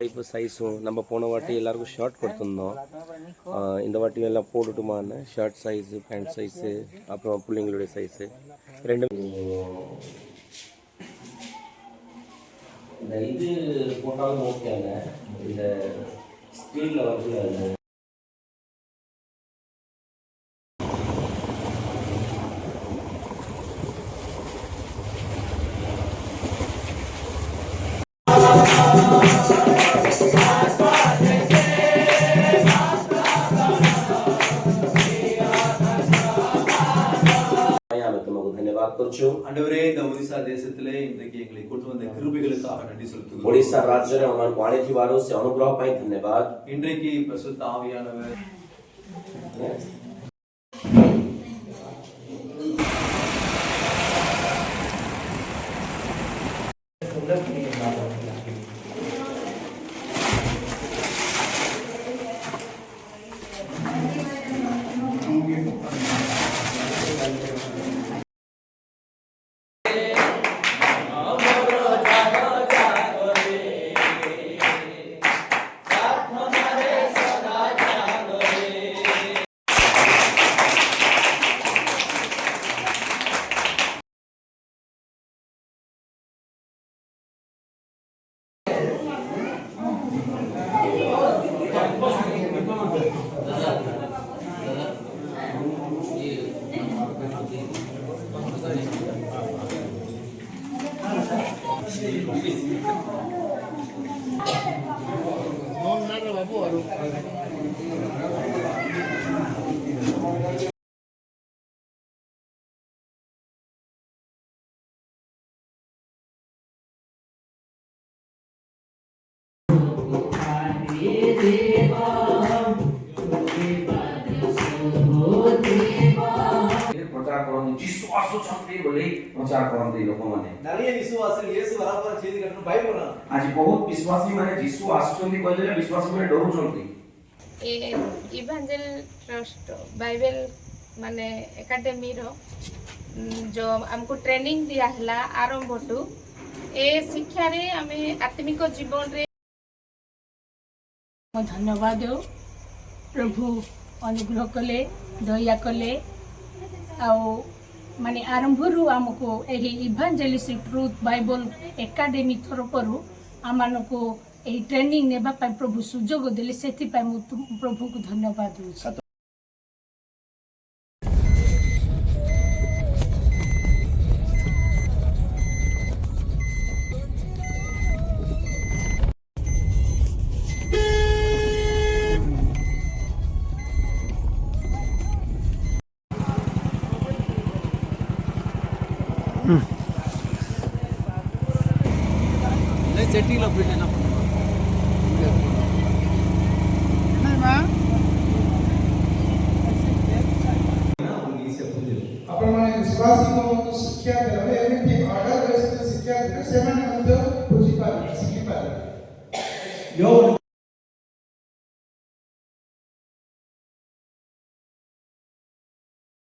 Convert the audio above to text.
Type சைஸும் நம்ம போன வாட்டி எல்லாருக்கும் ஷர்ட் கொடுத்துருந்தோம். இந்த வாட்டி எல்லாம் போட்டுட்டுமான்னு ஷர்ட் சைஸு, பேண்ட் சைஸு, அப்புறம் பிள்ளைங்களுடைய சைஸு ரெண்டு. இந்த இது போட்டாலும் ஓகேங்க. இந்த ஸ்க்ரீனில் வந்து ओडिशा राज्य रे हमारे वाणिज्य वालों से अनुग्रह पाई धन्यवाद. இன்றைக்கு பரிசுத்த ஆவியானவர் प्रचार करते जीसु आसुचंती बोली प्रचार करते लोक माने நிறைய விசுவாசிகள் இயேசு வரப்போற செய்தி கேட்டு பயப்படுறாங்க. आज बहुत विश्वासी माने जीसु आसुचंती कहले विश्वासी माने डरुचंती. ए इवांजेल ट्रस्ट बाइबल माने एकेडमी रो जो हमको ट्रेनिंग दिया हला आरंभ टू ए शिक्षा रे हमें आत्मिक जीवन रे धन्यवाद हो. प्रभु अनुग्रह कले दया कले माने आरंभ रु आमको यही इभांजेलिस्ट ट्रुथ बाइबल एकेडमी तरफ आम को यही ट्रेनिंग नेबा प्रभु सुजोग देले से प्रभु को धन्यवाद दूँ. नहीं सेटिंग लो फिर लेना पड़ेगा. नहीं मां आपण माने विश्वासी को शिक्षा देले एमिति ऑर्डर बेस्ड शिक्षा देले सेमाने मध्य बुझी पारे शिखि पारे.